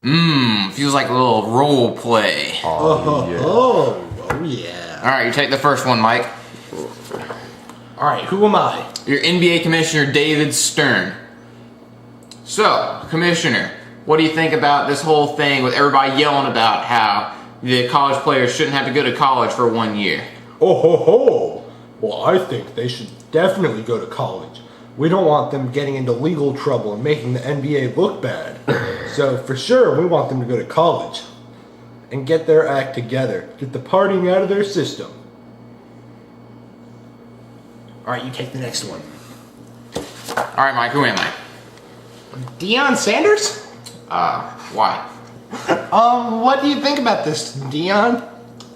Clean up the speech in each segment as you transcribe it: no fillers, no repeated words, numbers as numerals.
Feels like a little role play. Oh yeah. Alright, you take the first one, Mike. Alright, who am I? You're NBA Commissioner David Stern. So, Commissioner, what do you think about this whole thing with everybody yelling about how the college players shouldn't have to go to college for 1 year? Oh ho ho! Well, I think they should definitely go to college. We don't want them getting into legal trouble and making the NBA look bad. So for sure, we want them to go to college and get their act together. Get the partying out of their system. Alright, you take the next one. Alright, Mike, who am I? Deion Sanders? Why? What do you think about this, Deion?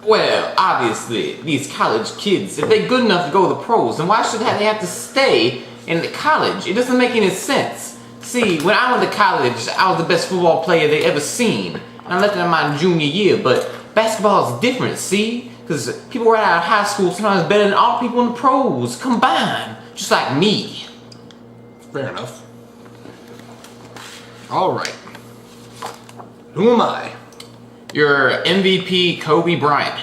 Well, obviously, these college kids, if they're good enough to go to the pros, then why should they have to stay in the college? It doesn't make any sense. See, when I went to college, I was the best football player they ever seen. And I left it in my junior year, but basketball is different, see? Because people right out of high school sometimes better than all people in the pros combined, just like me. Fair enough. Alright. Who am I? You're MVP Kobe Bryant.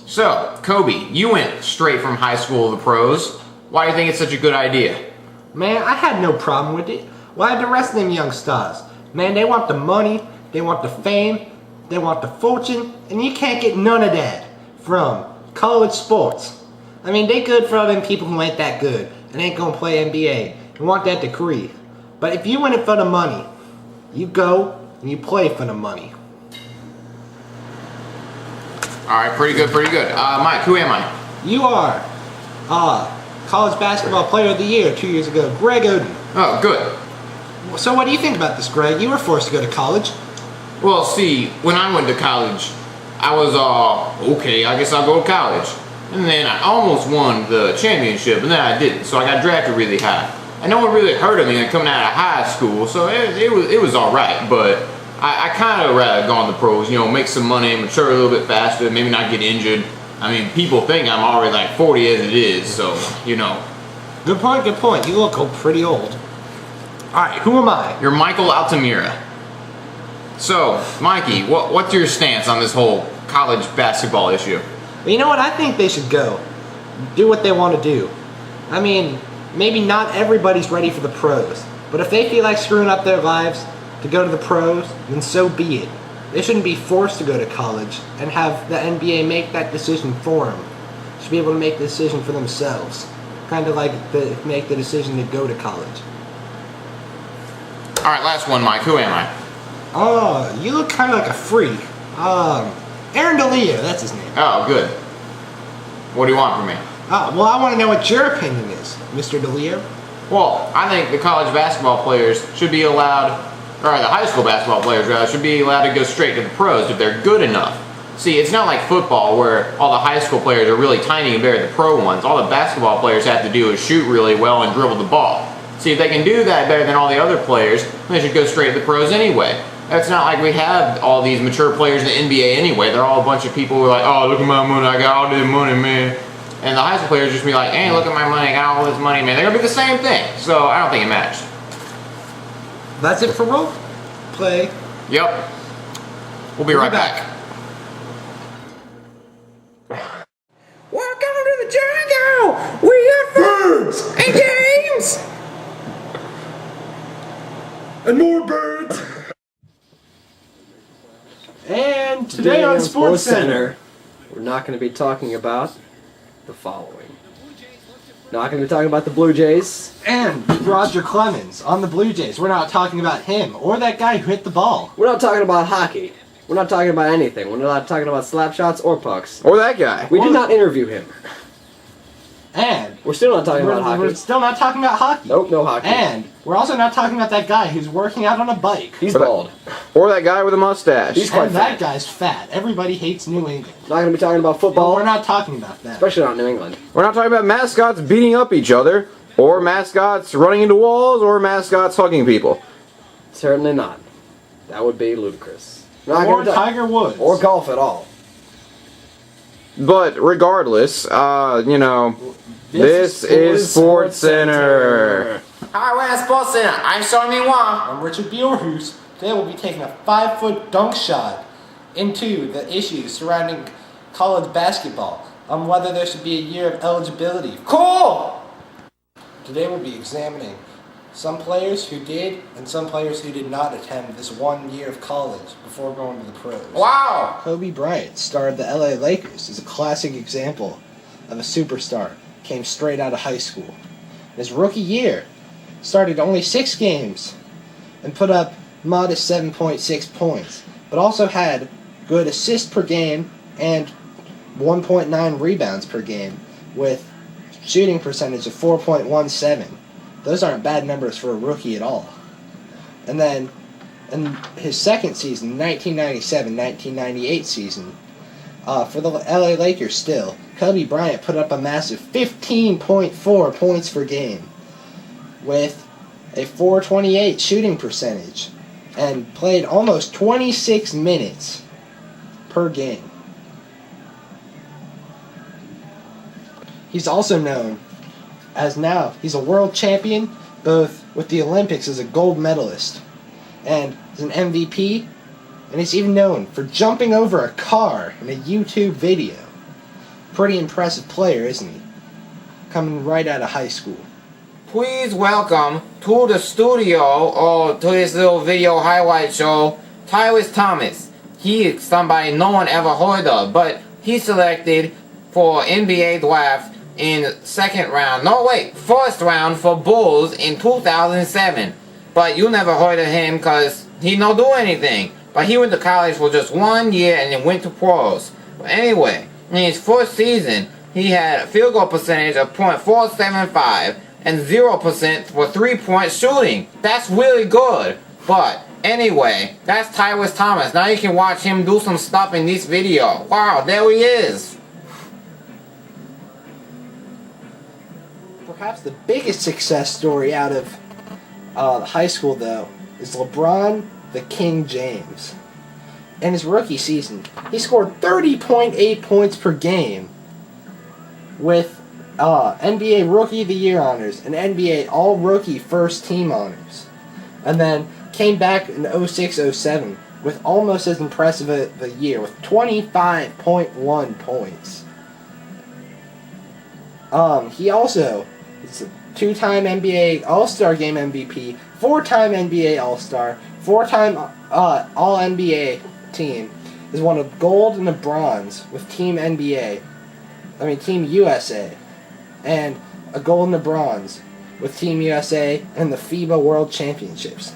So, Kobe, you went straight from high school to the pros. Why do you think it's such a good idea? Man, I had no problem with it. Why the rest of them young stars? Man, they want the money, they want the fame, they want the fortune, and you can't get none of that from college sports. I mean, they good for all them people who ain't that good and ain't gonna play NBA and want that degree. But if you in it for the money, you go and you play for the money. Alright, pretty good, pretty good. Mike, who am I? You are, College Basketball Player of the Year 2 years ago, Greg Oden. Oh, good. So what do you think about this, Greg? You were forced to go to college. Well, see, when I went to college, I was, okay, I guess I'll go to college. And then I almost won the championship, and then I didn't, so I got drafted really high. And no one really heard of me coming out of high school, so it was alright, but I kind of rather go on the pros, you know, make some money, mature a little bit faster, maybe not get injured. I mean, people think I'm already like 40 as it is, so, you know. Good point, good point. You look pretty old. Alright, who am I? You're Michael Altamira. So, Mikey, what's your stance on this whole college basketball issue? Well, you know what? I think they should go. Do what they want to do. I mean, maybe not everybody's ready for the pros, but if they feel like screwing up their lives to go to the pros, then so be it. They shouldn't be forced to go to college and have the NBA make that decision for them. They should be able to make the decision for themselves. Kind of like make the decision to go to college. Alright, last one, Mike. Who am I? Oh, you look kind of like a freak. Aaron D'Elia, that's his name. Oh, good. What do you want from me? Well, I want to know what your opinion is, Mr. D'Elia. Well, I think the college basketball players should be allowed, or the high school basketball players rather, should be allowed to go straight to the pros if they're good enough. See, it's not like football where all the high school players are really tiny compared to the pro ones. All the basketball players have to do is shoot really well and dribble the ball. See, if they can do that better than all the other players, they should go straight to the pros anyway. It's not like we have all these mature players in the NBA anyway. They're all a bunch of people who are like, oh, look at my money, I got all this money, man. And the high school players just be like, hey, look at my money, I got all this money, man. They're going to be the same thing. So I don't think it matters. That's it for role play. Yep. We'll be right back. Welcome to the jungle! We are birds! Hey, James! And more birds! And today on Sports Center, we're not going to be talking about the following. Not going to be talking about the Blue Jays. and Roger Clemens on the Blue Jays. We're not talking about him or that guy who hit the ball. We're not talking about hockey. We're not talking about anything. We're not talking about slap shots or pucks. Or that guy. We did not interview him. And we're still not talking about hockey. We're still not talking about hockey. Nope, no hockey. And we're also not talking about that guy who's working out on a bike. He's bald. Or that guy with a mustache. He's quite and fat. that guy's fat. Everybody hates New England. Not going to be talking about But football. we're not talking about that. Especially not New England. We're not talking about mascots beating up each other, or mascots running into walls, or mascots hugging people. Certainly not. That would be ludicrous. Not Or gonna Tiger Woods. Or golf at all. But regardless, you know, this is Sports Center. Hi, we're at Sports Center. I'm Sean Minwa. I'm Richard Bjorhus. Today we'll be taking a 5-foot dunk shot into the issues surrounding college basketball, on whether there should be a year of eligibility. Cool! Today we'll be examining some players who did and some players who did not attend this 1 year of college before going to the pros. Wow! Kobe Bryant, star of the LA Lakers, is a classic example of a superstar. Came straight out of high school. In his rookie year, started only 6 games and put up modest 7.6 points, but also had good assists per game and 1.9 rebounds per game with shooting percentage of 4.17. Those aren't bad numbers for a rookie at all. And then in his second season, 1997-1998 season, for the LA Lakers still, Kobe Bryant put up a massive 15.4 points per game with a 428 shooting percentage and played almost 26 minutes per game. He's also known as now he's a world champion both with the Olympics as a gold medalist and as an MVP, and he's even known for jumping over a car in a YouTube video. Pretty impressive player, isn't he? Coming right out of high school. Please welcome to the studio or to this little video highlight show, Tyrus Thomas. He is somebody no one ever heard of, but he selected for NBA draft in first round for Bulls in 2007. But you never heard of him because he don't do anything. But he went to college for just 1 year and then went to pros. But anyway, in his first season, he had a field goal percentage of .475 and 0% for 3-point shooting. That's really good. But anyway, that's Tyrus Thomas. Now you can watch him do some stuff in this video. Wow, there he is. Perhaps the biggest success story out of high school, though, is LeBron the King James. In his rookie season, he scored 30.8 points per game with NBA Rookie of the Year honors and NBA All-Rookie First Team honors. And then came back in 06-07 with almost as impressive a year with 25.1 points. He also is a 2-time NBA All-Star Game MVP, 4-time NBA All-Star, 4-time All-NBA team, is won a gold and a bronze with Team USA, and a gold and a bronze with Team USA and the FIBA World Championships.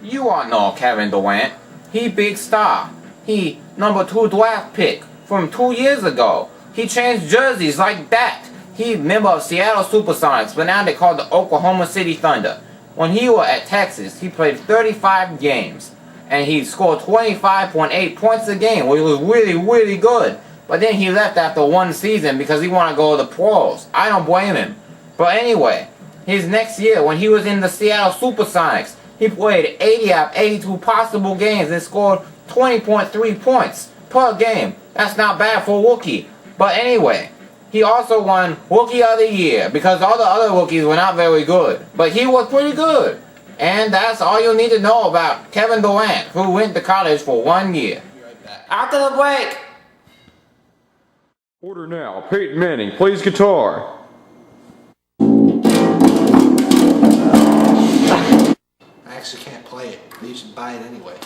You all know Kevin Durant. He big star. He number 2 draft pick from 2 years ago. He changed jerseys like that. He member of Seattle Supersonics, but now they call the Oklahoma City Thunder. When he was at Texas, he played 35 games, and he scored 25.8 points a game, which was really, really good. But then he left after 1 season because he wanted to go to the pros. I don't blame him. But anyway, his next year, when he was in the Seattle Supersonics, he played 80 out of 82 possible games and scored 20.3 points per game. That's not bad for a rookie. But anyway, he also won Rookie of the Year because all the other rookies were not very good. But he was pretty good. And that's all you need to know about Kevin Durant, who went to college for 1 year. After the break! Order now. Peyton Manning plays guitar. I actually can't play it, but you should buy it anyway.